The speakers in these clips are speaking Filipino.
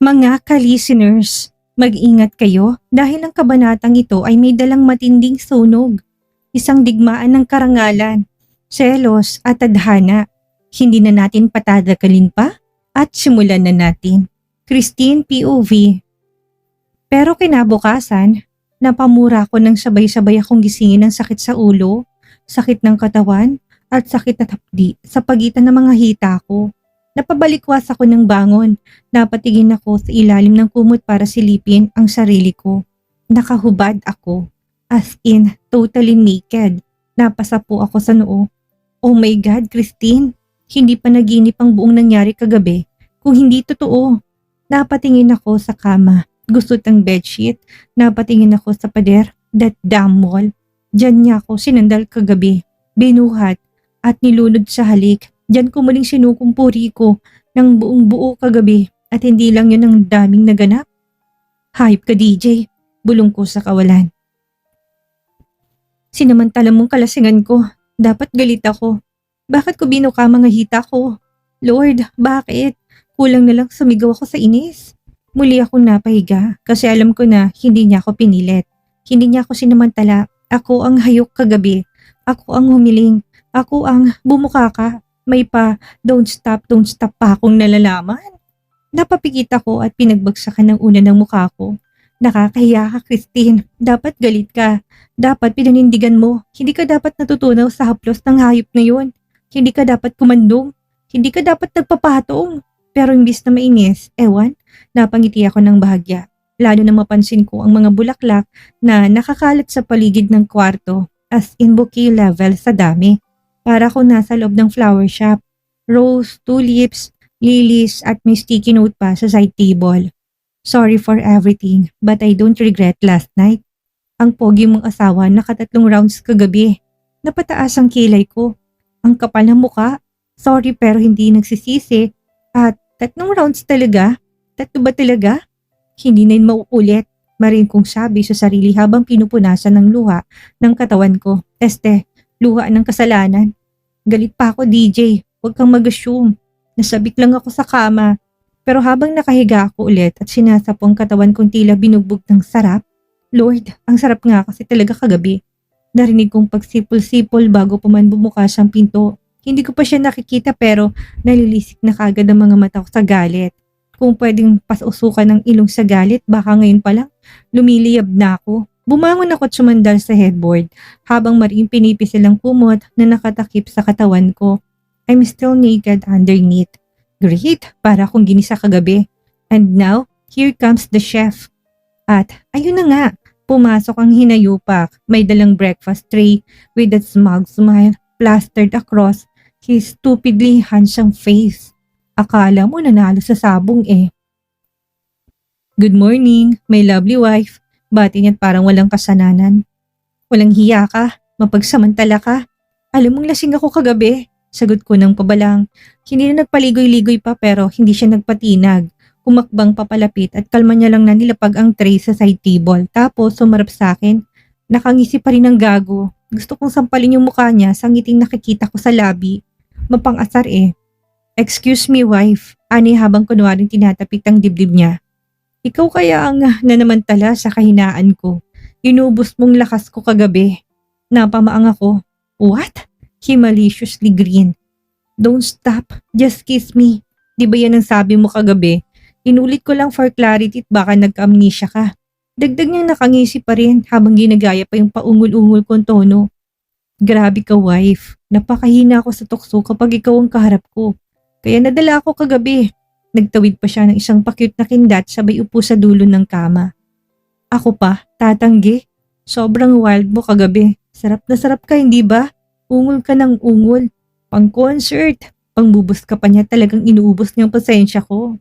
Mga ka-listeners, mag-ingat kayo dahil ang kabanatang ito ay may dalang matinding sunog, isang digmaan ng karangalan, selos at tadhana. Hindi na natin patatagalin pa at simulan na natin. Christine POV. Pero kinabukasan, napamura ko nang sabay-sabay akong gisingin ng sakit sa ulo, sakit ng katawan at sakit na hapdi sa pagitan ng mga hita ko. Napabalikwas ako ng bangon. Napatingin ako sa ilalim ng kumot para silipin ang sarili ko. Nakahubad ako. As in, totally naked. Napasapo ako sa noo. Oh my God, Christine. Hindi pa naginip ang buong nangyari kagabi. Kung hindi totoo. Napatingin ako sa kama. Gusot ang bedsheet. Napatingin ako sa pader. That damn wall. Diyan niya ako sinandal kagabi. Binuhat at nilunod sa halik. Diyan ko muling sinukumpuri ko ng buong buo kagabi at hindi lang yun ang daming naganap. Hype ka DJ, bulong ko sa kawalan. Sinamantala mong kalasingan ko, dapat galit ako. Bakit ko binuka mga hita ko? Lord, bakit? Kulang na lang sumigaw ako sa inis. Muli akong napahiga kasi alam ko na hindi niya ako pinilit. Hindi niya ako sinamantala. Ako ang hayok kagabi. Ako ang humiling. Ako ang bumuka ka. May pa, don't stop pa akong nalalaman. Napapikit ako at pinagbagsakan ng una ng mukha ko. Nakakahiya ka, Christine. Dapat galit ka. Dapat pinanindigan mo. Hindi ka dapat natutunaw sa haplos ng hayop na yun. Hindi ka dapat kumandong. Hindi ka dapat nagpapatong. Pero imbis na mainis, napangiti ako ng bahagya. Lalo na mapansin ko ang mga bulaklak na nakakalat sa paligid ng kwarto as in bouquet level sa dami. Para ko nasa loob ng flower shop. Rose, tulips, lilies at may sticky note pa sa side table. Sorry for everything but I don't regret last night. Ang pogi mong asawa nakatatlong rounds kagabi. Napataas ang kilay ko. Ang kapal ng muka. Sorry pero hindi nagsisisi. At 3 rounds talaga? 3 ba talaga? Hindi na yun mauulit. Marin kong sabi sa sarili habang pinupunasan ng luha ng katawan ko. Luha ng kasalanan. Galit pa ako, DJ. Huwag kang mag-assume. Nasabik lang ako sa kama. Pero habang nakahiga ako ulit at sinasapo ang katawan kong tila binugbog ng sarap, Lord, ang sarap nga kasi talaga kagabi. Narinig kong pagsipol-sipol bago pa man bumukas ang pinto. Hindi ko pa siya nakikita pero nalilisik na kagad ang mga mata ko sa galit. Kung pwedeng pasusukan ng ilong sa galit, baka ngayon pa lang lumiliyab na ako. Bumangon ako at sumandal sa headboard habang mariing pinipisil ang kumot na nakatakip sa katawan ko. I'm still naked underneath. Great, para akong ginisa kagabi. And now, here comes the chef. At ayun na nga, pumasok ang hinayupak. May dalang breakfast tray with a smug smile plastered across his stupidly handsome face. Akala mo nanalo sa sabong eh. Good morning, my lovely wife. Bati niya't parang walang kasananan. Walang hiya ka, mapagsamantala ka. Alam mong lasing ako kagabi. Sagot ko ng pabalang. Hindi na nagpaligoy-ligoy pa pero hindi siya nagpatinag. Kumakbang papalapit at kalma niya lang na nilapag ang tray sa side table. Tapos sumarap sa akin. Nakangisi pa rin ang gago. Gusto kong sampalin yung mukha niya sa ngiting nakikita ko sa labi. Mapang-asar eh. Excuse me wife, ani habang kunwaring tinatapik ang dibdib niya. Ikaw kaya ang nanamantala sa kahinaan ko. Inubos mong lakas ko kagabi. Napamaang ako. What? He maliciously grinned. Don't stop, just kiss me. Di ba yan ang sabi mo kagabi? Inulit ko lang for clarity at baka nagka-amnesia ka. Dagdag niyang nakangisi pa rin habang ginagaya pa yung paungol-ungol kong tono. Grabe ka wife, napakahina ako sa tukso kapag ikaw ang kaharap ko. Kaya nadala ako kagabi. Nagtawid pa siya ng isang pa-cute na kindat sabay upo sa dulo ng kama. Ako pa, tatanggi. Sobrang wild mo kagabi. Sarap na sarap ka, hindi ba? Ungol ka ng ungol. Pang concert. Pangbubos ka pa niya, talagang inuubos niyang pasensya ko.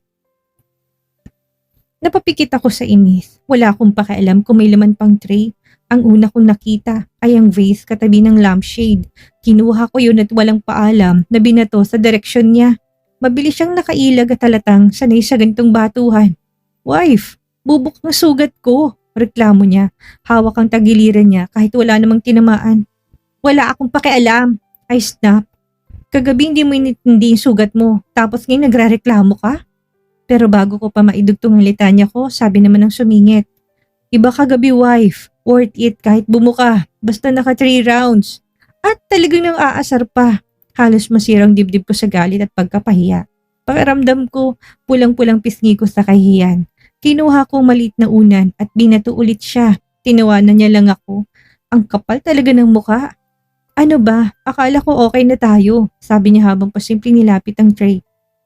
Napapikit ako sa inis. Wala akong pakialam kung may laman pang tray. Ang una kong nakita ay ang vase katabi ng lampshade. Kinuha ko yun at walang paalam na binato sa direksyon niya. Mabilis siyang nakailag at halatang sanay sa ganitong batuhan. Wife, bubok ng sugat ko. Reklamo niya. Hawak ang tagiliran niya kahit wala namang tinamaan. Wala akong pakialam. I snap. Kagabi hindi mo inintindi yung sugat mo. Tapos ngayon nagrereklamo ka? Pero bago ko pa maidugtong ang litanya ko, sabi naman ng sumingit. Iba kagabi wife, worth it kahit bumuka, basta naka 3 rounds. At talagang nang aasar pa. Halos masirang dibdib ko sa galit at pagkapahiya. Pakiramdam ko, pulang-pulang pisngi ko sa kahiyan. Kinuha kong maliit na unan at binato ulit siya. Tinawanan niya lang ako. Ang kapal talaga ng muka. Ano ba? Akala ko okay na tayo, sabi niya habang pasimpleng nilapit ang tray.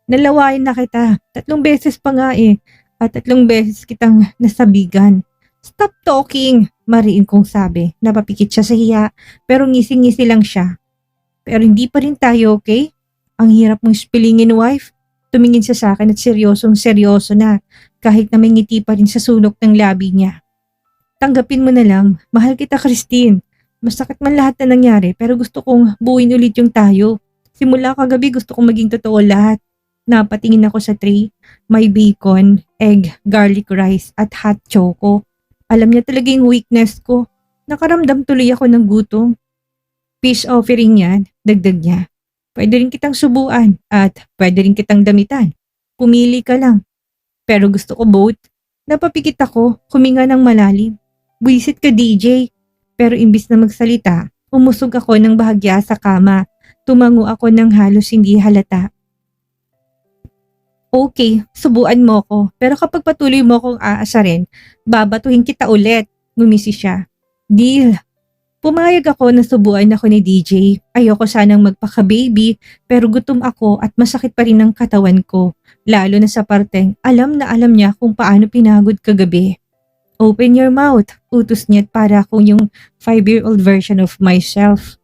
Nalawain na kita. 3 beses pa nga eh. At 3 beses kitang nasabigan. Stop talking, mariin kong sabi. Napapikit siya sa hiya, pero ngisi-ngisi lang siya. Pero hindi pa rin tayo, okay? Ang hirap mong spillingin, wife. Tumingin siya sa akin at seryosong seryoso na, kahit na may ngiti pa rin sa sulok ng labi niya. Tanggapin mo na lang. Mahal kita, Christine. Masakit man lahat na nangyari, pero gusto kong buuin ulit yung tayo. Simula kagabi gusto kong maging totoo lahat. Napatingin ako sa tray. May bacon, egg, garlic rice at hot choco. Alam niya talaga yung weakness ko. Nakaramdam tuloy ako ng gutom. Peace offering yan, dagdag niya. Pwede rin kitang subuan at pwede rin kitang damitan. Pumili ka lang. Pero gusto ko both. Napapikit ako, huminga ng malalim. Buisit ka DJ. Pero imbis na magsalita, umusog ako ng bahagya sa kama. Tumango ako ng halos hindi halata. Okay, subuan mo ko. Pero kapag patuloy mo akong aasarin, babatuhin kita ulit. Ngumisi siya. Deal. Pumayag ako na subuan ako ni DJ. Ayoko sanang magpaka-baby, pero gutom ako at masakit pa rin ang katawan ko. Lalo na sa parteng alam na alam niya kung paano pinagod kagabi. Open your mouth, utos niya para akong yung 5-year-old version of myself.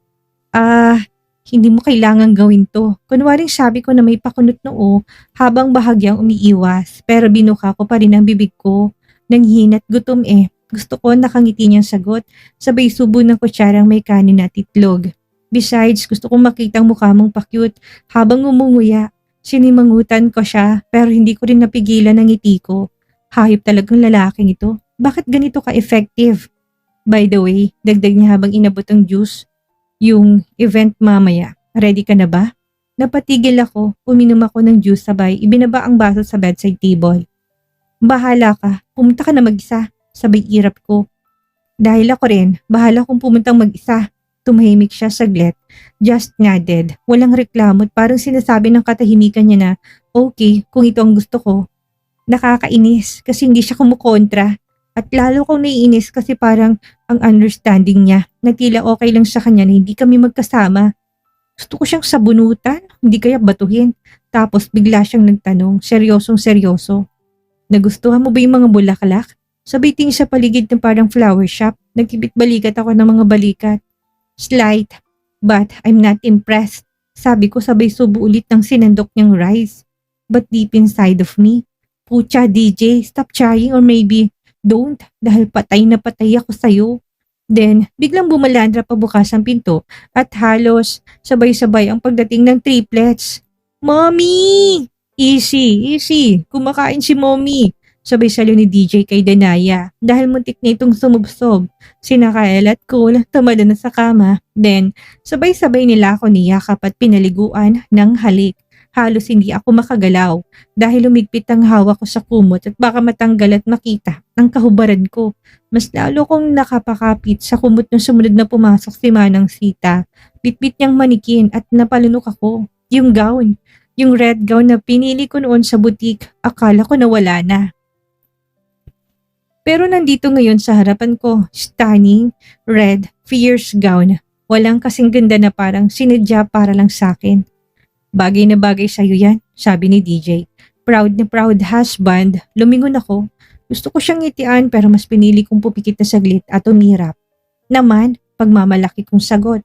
Hindi mo kailangang gawin to. Kunwaring sabi ko na may pakunot noo habang bahagyang umiiwas, pero binuka ko pa rin ang bibig ko. Nanghinat gutom eh. Gusto ko nakangiti niyang sagot, sabay subo ng kutsarang may kanin at itlog. Besides, gusto kong makitang mukha mong pa-cute habang umunguya. Sinimangutan ko siya pero hindi ko rin napigilan ang ngiti ko. Hayop talagang lalaking ito. Bakit ganito ka-effective? By the way, dagdag niya habang inabot ang juice. Yung event mamaya, ready ka na ba? Napatigil ako, uminom ako ng juice sabay, ibinaba ang baso sa bedside table. Bahala ka, pumunta ka na mag-isa, sabay irap ko. Dahil ako rin, bahala kung pumuntang mag-isa. Tumahimik siya saglit, just nodded, walang reklamo at parang sinasabi ng katahimikan niya na, okay, kung ito ang gusto ko. Nakakainis kasi hindi siya kumukontra. At lalo kong naiinis kasi parang ang understanding niya na tila okay lang sa kanya na hindi kami magkasama. Gusto ko siyang sabunutan, hindi kaya batuhin. Tapos bigla siyang nagtanong, seryosong seryoso. Nagustuhan mo ba yung mga bulaklak? Sabay tingin sa paligid ng parang flower shop, nagkibit-balikat ako ng mga balikat. Slight, but I'm not impressed. Sabi ko sabay subo ulit ng sinandok niyang rice. But deep inside of me, pucha DJ, stop trying or maybe don't, dahil patay na patay ako sa'yo. Then, biglang bumalandra pabukas ang pinto at halos sabay-sabay ang pagdating ng triplets. Mommy! Easy, easy. Kumakain si Mommy. Sabay salo ni DJ kay Danaya dahil muntik na itong sumubsob. Sina Kyle at Cole tumala na sa kama. Then, sabay-sabay nila ako niyakap at pinaliguan ng halik. Halos hindi ako makagalaw dahil lumigpit ang hawak ko sa kumot at baka matanggal at makita ang kahubaran ko. Mas lalo kong nakapakapit sa kumot na sumunod na pumasok si Manang Sita. Bitbit niyang manikin at napalunok ako. Yung gown, yung red gown na pinili ko noon sa butik, akala ko nawala na. Pero nandito ngayon sa harapan ko, stunning, red, fierce gown. Walang kasing ganda na parang sinadya para lang sa akin. Bagay na bagay sa'yo yan, sabi ni DJ. Proud na proud husband, lumingon ako. Gusto ko siyang ngitian pero mas pinili kong pupikit na saglit at umirap. Naman, pagmamalaki kong sagot.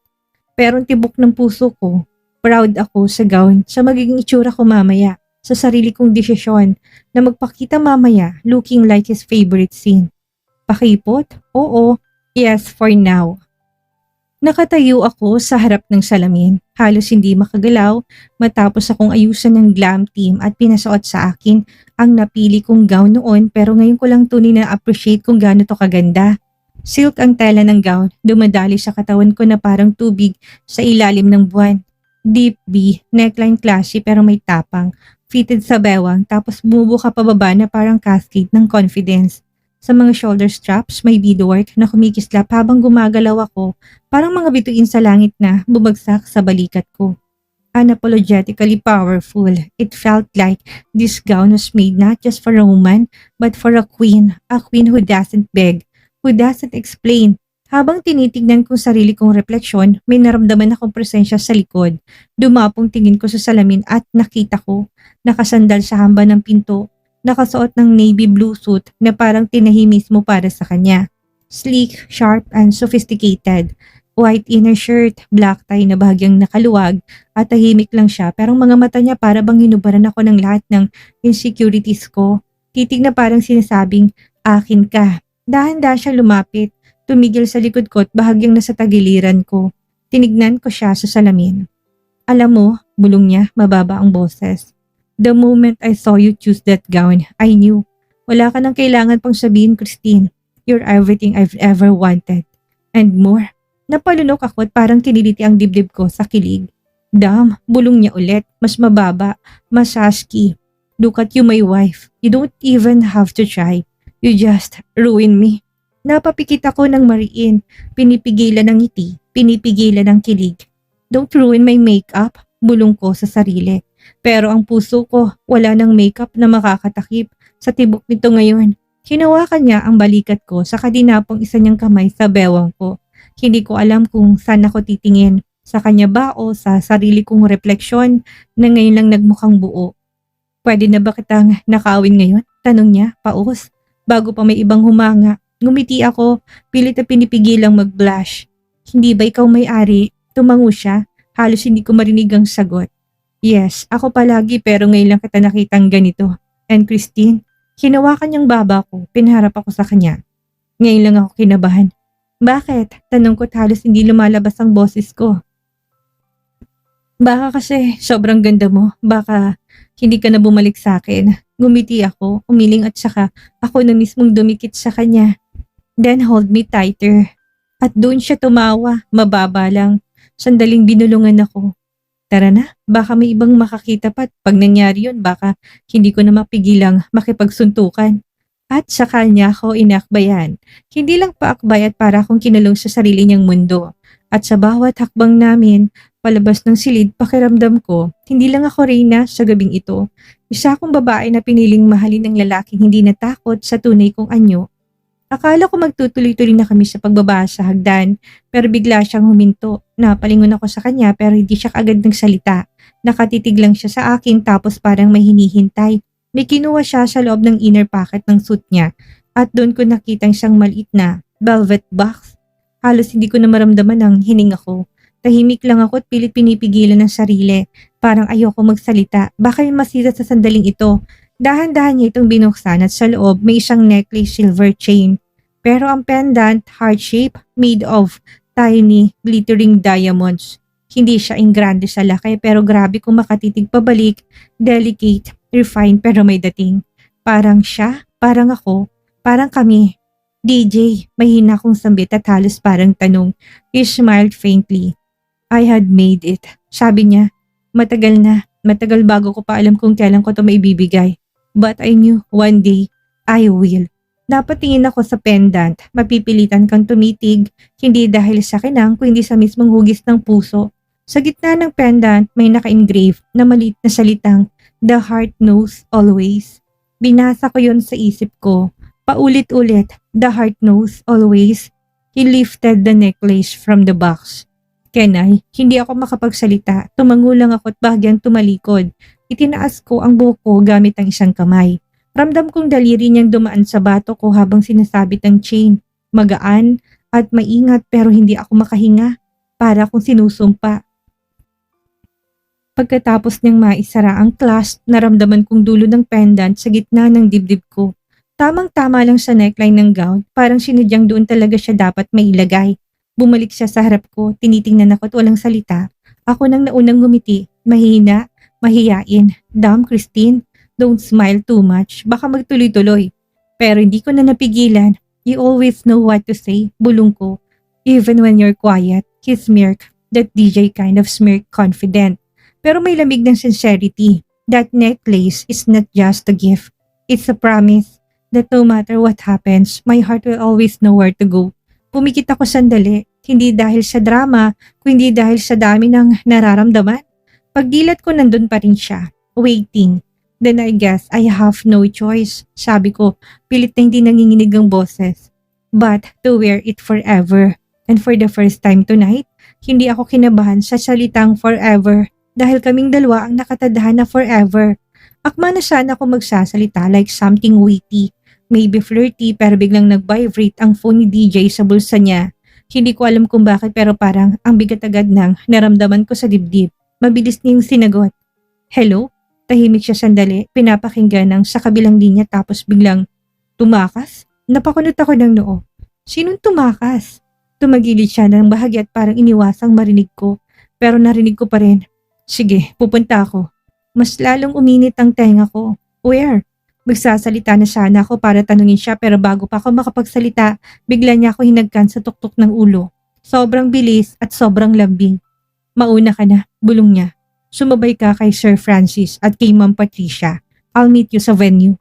Pero ang tibok ng puso ko, proud ako sa gown sa magiging itsura ko mamaya. Sa sarili kong desisyon na magpakita mamaya looking like his favorite scene. Pakipot? Oo. Yes, for now. Nakatayo ako sa harap ng salamin. Halos hindi makagalaw matapos akong ayusan ng glam team at pinasuot sa akin ang napili kong gown noon pero ngayon ko lang tunay na appreciate kung gaano to kaganda. Silk ang tela ng gown, dumadali sa katawan ko na parang tubig sa ilalim ng buwan. Deep V, neckline classy pero may tapang. fitted sa bewang tapos bumubuka pababa na parang cascade ng confidence. Sa mga shoulder straps, may beadwork na kumikislap habang gumagalaw ako, parang mga bituin sa langit na bumagsak sa balikat ko. Unapologetically powerful, it felt like this gown was made not just for a woman, but for a queen who doesn't beg, who doesn't explain. Habang tinitignan ko sarili kong refleksyon, may naramdaman akong presensya sa likod. Dumapong tingin ko sa salamin at nakita ko, nakasandal sa hamba ng pinto, nakasuot ng navy blue suit na parang tinahi mismo para sa kanya. Sleek, sharp, and sophisticated. White inner shirt, black tie na bahagyang nakaluwag, at tahimik lang siya pero mga mata niya para bang hinubaran ako ng lahat ng insecurities ko. Titig na parang sinasabing, akin ka. Dahan-dahan siya lumapit, tumigil sa likod ko at bahagyang nasa tagiliran ko. Tinignan ko siya sa salamin. Alam mo, bulong niya, mababa ang boses. The moment I saw you choose that gown, I knew. Wala ka nang kailangan pang sabihin, Christine. You're everything I've ever wanted. And more. Napalunok ako at parang kiniliti ang dibdib ko sa kilig. Damn, bulong niya ulit, mas mababa, mas husky. Look at you, my wife. You don't even have to try. You just ruin me. Napapikit ako ng mariin, pinipigilan ng ngiti, pinipigilan ng kilig. Don't ruin my makeup, bulong ko sa sarili. Pero ang puso ko, wala ng makeup na makakatakip sa tibok nito ngayon. Hinawakan niya ang balikat ko sa kadinapong isa niyang kamay sa bewang ko. Hindi ko alam kung saan ako titingin, sa kanya ba o sa sarili kong refleksyon na ngayon lang nagmukhang buo. Pwede na ba kitang nakawin ngayon? Tanong niya, paus. Bago pa may ibang humanga, ngumiti ako, pilit na pinipigilang mag-blush. Hindi ba ikaw may-ari? Tumango siya, halos hindi ko marinig ang sagot. Yes, ako palagi pero ngayon lang kita nakitang ganito. And Christine, hinawakan niyang baba ko, pinharap ako sa kanya. Ngayon lang ako kinabahan. Bakit? Tanong ko't halos hindi lumalabas ang boses ko. Baka kasi sobrang ganda mo, baka hindi ka na bumalik sa akin. Ngumiti ako, umiling at saka ako na mismong dumikit sa kanya. Then hold me tighter. At doon siya tumawa, mababa lang. Sandaling binulungan ako. Tara na, baka may ibang makakita pa at pag nangyari yun, baka hindi ko na mapigilang makipagsuntukan. At sa kanya ako inakbayan. Hindi lang paakbay at para akong kinulong sa sarili niyang mundo. At sa bawat hakbang namin, palabas ng silid pakiramdam ko, hindi lang ako reyna sa gabing ito. Isa akong babae na piniling mahalin ng lalaking hindi natakot sa tunay kong anyo. Akala ko magtutuloy-tuloy na kami sa pagbaba sa hagdan, pero bigla siyang huminto. Napalingon ako sa kanya pero hindi siya kaagad nagsalita. Nakatitig lang siya sa akin tapos parang may hinihintay. May kinuha siya sa loob ng inner pocket ng suit niya at doon ko nakitang siyang maliit na velvet box. Halos hindi ko na maramdaman ang hininga ko. Tahimik lang ako at pilit pinipigilan ng sarili. Parang ayoko magsalita. Baka yung masira sa sandaling ito. Dahan-dahan niya itong binuksan at sa loob may isang necklace silver chain. Pero ang pendant, heart shape, made of tiny, glittering diamonds. Hindi siya ingrande sa laki pero grabe kung makatitig pabalik, delicate, refined pero may dating. Parang siya, parang ako, parang kami. DJ, mahina kong sambit at halos parang tanong. He smiled faintly. I had made it. Sabi niya, matagal na, matagal bago ko pa alam kung kailan ko ito maibibigay. But I knew one day, I will. Napatingin ako sa pendant, mapipilitan kang tumitig, hindi dahil sa kinang kundi sa mismong hugis ng puso. Sa gitna ng pendant may naka-engrave na maliit na salitang, The heart knows always. Binasa ko yon sa isip ko. Paulit-ulit, the heart knows always. He lifted the necklace from the box. Kenay, hindi ako makapagsalita. Tumango lang ako at bahagyang tumalikod. Itinaas ko ang buhok ko gamit ang isang kamay. Ramdam kong daliri niyang dumaan sa bato ko habang sinasabit ang chain. Magaan at maingat pero hindi ako makahinga. Para akong sinusumpa. Pagkatapos niyang maisara ang clasp, naramdaman kong dulo ng pendant sa gitna ng dibdib ko. Tamang-tama lang sa neckline ng gown, parang sinadyang doon talaga siya dapat mailagay. Bumalik siya sa harap ko, tinitingnan ako at walang salita. Ako nang naunang ngumiti, mahina, mahiyain. Damn, Christine. Don't smile too much, baka magtuloy-tuloy. Pero hindi ko na napigilan. You always know what to say, bulong ko. Even when you're quiet, he smirk. That DJ kind of smirk confident. Pero may lamig ng sincerity. That necklace is not just a gift. It's a promise that no matter what happens, my heart will always know where to go. Pumikit ako sandali, hindi dahil sa drama, kundi dahil sa dami ng nararamdaman. Pagdilat ko nandun pa rin siya, waiting. Then I guess I have no choice. Sabi ko, pilit na hindi nanginginig ang boses. But to wear it forever. And for the first time tonight, hindi ako kinabahan sa salitang forever dahil kaming dalawa ang nakatadhana forever. Akma na sana ako magsasalita like something witty, maybe flirty pero biglang nag-vibrate ang phone ni DJ sa bulsa niya. Hindi ko alam kung bakit pero parang ang bigat agad ng naramdaman ko sa dibdib. Mabilis niyang sinagot. Hello? Tahimik siya sandali, pinapakinggan ng sa kabilang linya tapos biglang tumakas. Napakunot ako ng noo. Sinong tumakas? Tumagilid siya ng bahagi at parang iniwasang marinig ko. Pero narinig ko pa rin. Sige, pupunta ako. Mas lalong uminit ang tenga ko. Where? Magsasalita na sana ako para tanungin siya pero bago pa ako makapagsalita, bigla niya ako hinagkan sa tuktok ng ulo. Sobrang bilis at sobrang lambing. Mauna ka na, bulong niya. Sumabay ka kay Sir Francis at kay Ma'am Patricia. I'll meet you sa venue.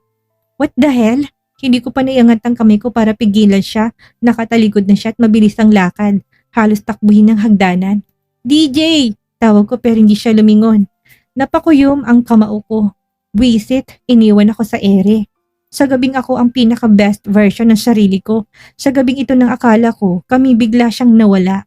What the hell? Hindi ko pa naiangat ang kamay ko para pigilan siya. Nakatalikod na siya at mabilis ang lakad. Halos takbuhin ng hagdanan. DJ! Tawag ko pero hindi siya lumingon. Napakuyom ang kamao ko. Wisit, iniwan ako sa ere. Sa gabing ako ang pinaka-best version ng sarili ko. Sa gabing ito ng akala ko, kami bigla siyang nawala.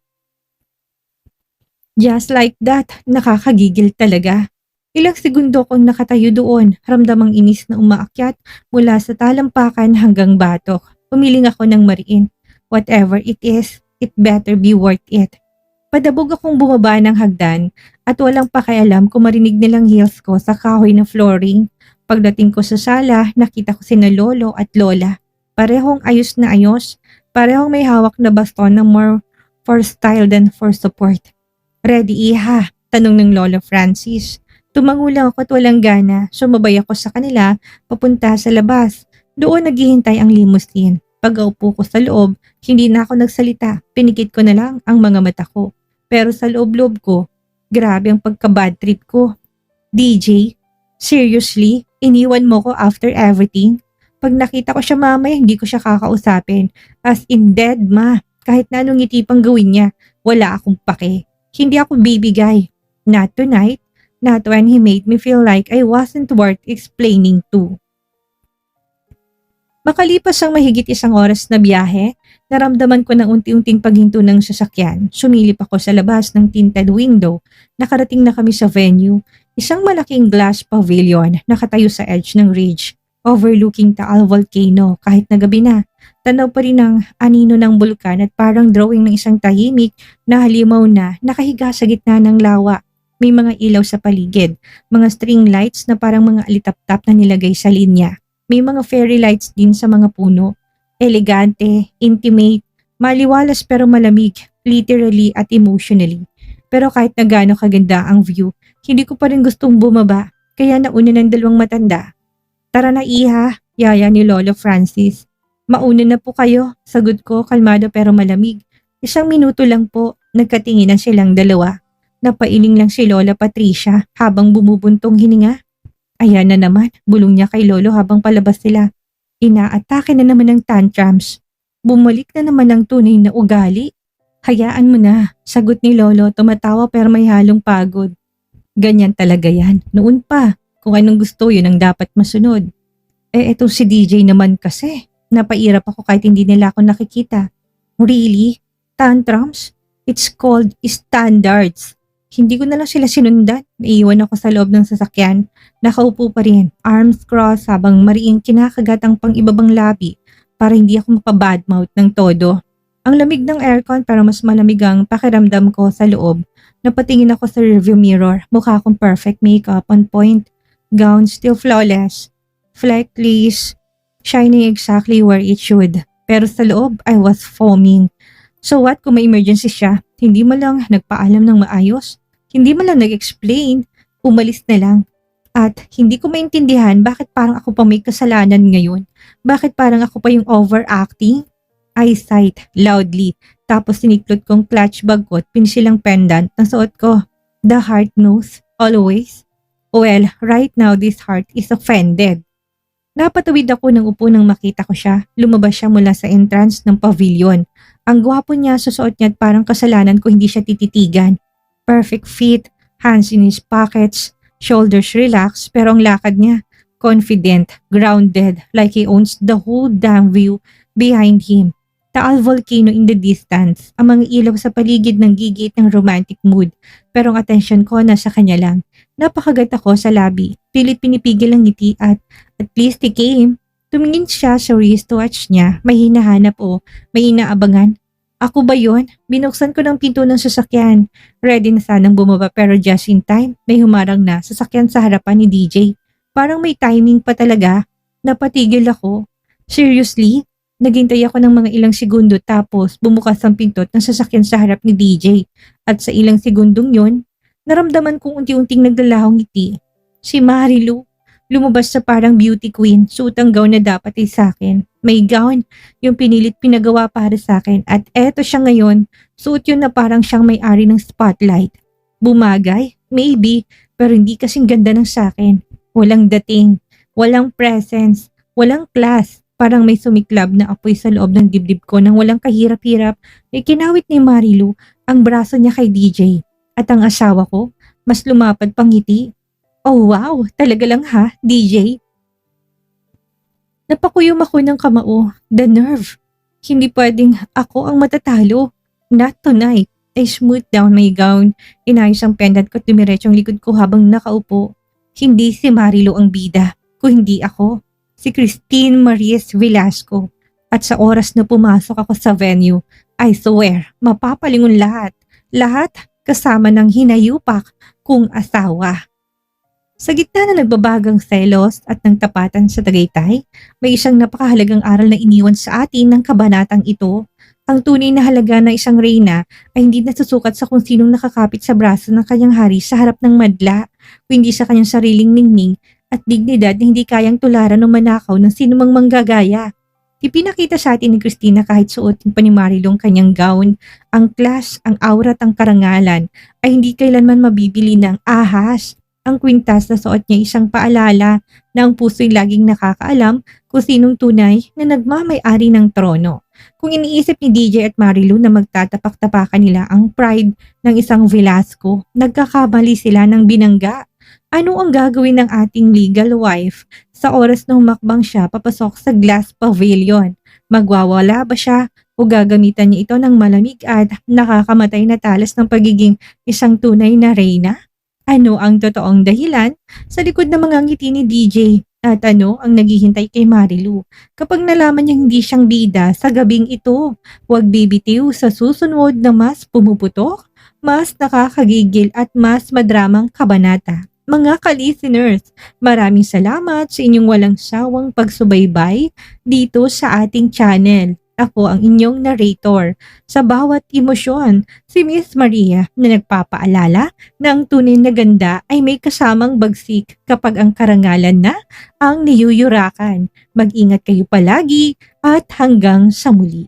Just like that, nakakagigil talaga. Ilang segundo kong nakatayo doon, ramdamang inis na umaakyat mula sa talampakan hanggang batok. Umiling ako ng mariin. Whatever it is, it better be worth it. Padabog akong bumaba ng hagdan at walang pakialam kung marinig nilang heels ko sa kahoy na flooring. Pagdating ko sa sala, nakita ko sina lolo at lola. Parehong ayos na ayos, parehong may hawak na baston na more for style than for support. Ready iha? Tanong ng Lolo Francis. Tumango lang ako at walang gana, sumabay ako sa kanila papunta sa labas. Doon naghihintay ang limousine. Pag-aupo ko sa loob, hindi na ako nagsalita, pinikit ko na lang ang mga mata ko. Pero sa loob-loob ko, grabe ang pagka-bad trip ko. DJ, seriously, iniwan mo ko after everything? Pag nakita ko siya mamaya, hindi ko siya kakausapin. As in dead ma, kahit na anong ngiti pang gawin niya, wala akong pake. Hindi ako bibigay. Not tonight, not when he made me feel like I wasn't worth explaining to. Makalipas ang mahigit 1 oras na biyahe, naramdaman ko na unti-unting paghinto ng sasakyan. Sumilip ako sa labas ng tinted window. Nakarating na kami sa venue. Isang malaking glass pavilion nakatayo sa edge ng ridge, overlooking Taal Volcano kahit na gabi na. Tanaw pa rin ang anino ng bulkan at parang drawing ng isang tahimik na halimaw na nakahiga sa gitna ng lawa. May mga ilaw sa paligid, mga string lights na parang mga alitap-tap na nilagay sa linya. May mga fairy lights din sa mga puno. Elegante, intimate, maliwalas pero malamig, literally at emotionally. Pero kahit na gaano kaganda ang view, hindi ko pa rin gustong bumaba, kaya nauna ng 2 matanda. Tara na iha, yaya ni Lolo Francis. Mauna na po kayo, sagot ko kalmado pero malamig. 1 minuto lang po, nagkatinginan silang dalawa. Napailing lang si Lola Patricia habang bumubuntong hininga. Ayan na naman, bulong niya kay Lolo habang palabas sila. Inaatake na naman ng tantrums. Bumalik na naman ang tunay na ugali. Hayaan mo na, sagot ni Lolo, tumatawa pero may halong pagod. Ganyan talaga yan, noon pa. Kung anong gusto yun ang dapat masunod. Eto si DJ naman kasi. Napairap ako kahit hindi nila ako nakikita. Really? Tantrums? It's called standards. Hindi ko na lang sila sinundan. Naiiwan ako sa loob ng sasakyan. Nakaupo pa rin, arms crossed habang mariing kinakagat ang pang-ibabang labi para hindi ako mapabadmouth ng todo. Ang lamig ng aircon pero mas malamig ang pakiramdam ko sa loob. Napatingin ako sa rearview mirror. Mukha akong perfect makeup on point. Gown still flawless. Fleckless. Shining exactly where it should. Pero sa loob, I was foaming. So what kung may emergency siya? Hindi mo lang nagpaalam ng maayos? Hindi mo lang nag-explain? Umalis na lang. At hindi ko maintindihan bakit parang ako pa may kasalanan ngayon. Bakit parang ako pa yung overacting? I sighed loudly. Tapos siniklot kong clutch bag ko at pinsilang pendant na suot ko. The heart knows, always. Well, right now this heart is offended. Napatawid ako ng upo nang makita ko siya. Lumabas siya mula sa entrance ng pavilion. Ang gwapo niya sa suot niya at parang kasalanan ko hindi siya tititigan. Perfect fit, hands in his pockets, shoulders relaxed, pero ang lakad niya, confident, grounded, like he owns the whole damn view behind him. Taal volcano in the distance, ang mga ilaw sa paligid ng gigit ng romantic mood, pero ang atensyon ko nasa kanya lang. Napakagat ako sa labi, pilit pinipigil ang ngiti at least he came. Tumingin siya sa wristwatch niya, may hinahanap o may inaabangan. Ako ba yon? Binuksan ko ng pinto ng sasakyan. Ready na sanang bumaba pero just in time, may humarang na sasakyan sa harapan ni DJ. Parang may timing pa talaga. Napatigil ako. Seriously? Naghintay ako ng mga ilang segundo tapos bumukas ang pinto ng sasakyan sa harap ni DJ. At sa ilang segundong yon, naramdaman kong unti-unting naglalahong ngiti. Si Marilu. Lumabas sa parang beauty queen, suot ang gown na dapat ay sa akin. May gown, yung pinilit pinagawa para sa akin at eto siya ngayon, suot yun na parang siyang may-ari ng spotlight. Bumagay? Maybe, pero hindi kasing ganda ng sa akin. Walang dating, walang presence, walang class. Parang may sumiklab na apoy sa loob ng dibdib ko nang walang kahirap-hirap ay kinawit ni Marilu ang braso niya kay DJ. At ang asawa ko, mas lumapad pang ngiti. Oh wow, talaga lang ha, DJ. Napakuyom ako ng kamao, the nerve. Hindi pwedeng ako ang matatalo. Not tonight. I smoothed down my gown, inayos ang pendant ko at dumiretso ang likod ko habang nakaupo. Hindi si Marilu ang bida, kung hindi ako. Si Christine Maries Velasco. At sa oras na pumasok ako sa venue, I swear, mapapalingon lahat. Lahat kasama ng hinayupak kong asawa. Sa gitna na nagbabagang selos at ng tapatan sa Tagaytay, may isang napakahalagang aral na iniwan sa atin ng kabanatang ito. Ang tunay na halaga ng isang reyna ay hindi nasusukat sa kung sinong nakakapit sa braso ng kanyang hari sa harap ng madla, kundi sa kanyang sariling ningning at dignidad na hindi kayang tularan o manakaw ng sinumang manggagaya. Ipinakita sa atin ni Christina kahit suotin pa ni Marilong kanyang gown, ang class, ang aura at ang karangalan ay hindi kailanman mabibili ng ahas. Ang kwintas na suot niya isang paalala na ang puso'y laging nakakaalam kung sinong tunay na nagmamay-ari ng trono. Kung iniisip ni DJ at Marilu na magtatapak-tapakan nila ang pride ng isang Velasco, nagkakamali sila ng binangga. Ano ang gagawin ng ating legal wife sa oras na humakbang siya papasok sa glass pavilion? Magwawala ba siya o gagamitan niya ito ng malamig at nakakamatay na talas ng pagiging isang tunay na reyna? Ano ang totoong dahilan sa likod ng mga ngiti ni DJ? At ano ang naghihintay kay Marilu kapag nalaman niyang hindi siyang bida sa gabing ito? Huwag bibitiw sa susunod na mas pumuputok, mas nakakagigil at mas madramang kabanata. Mga ka-listeners, maraming salamat sa inyong walang sawang pagsubaybay dito sa ating channel. Ako ang inyong narrator. Sa bawat emosyon, si Miss Maria na nagpapaalala na ang tunay na ganda ay may kasamang bagsik kapag ang karangalan na ang niyuyurakan. Mag-ingat kayo palagi at hanggang sa muli.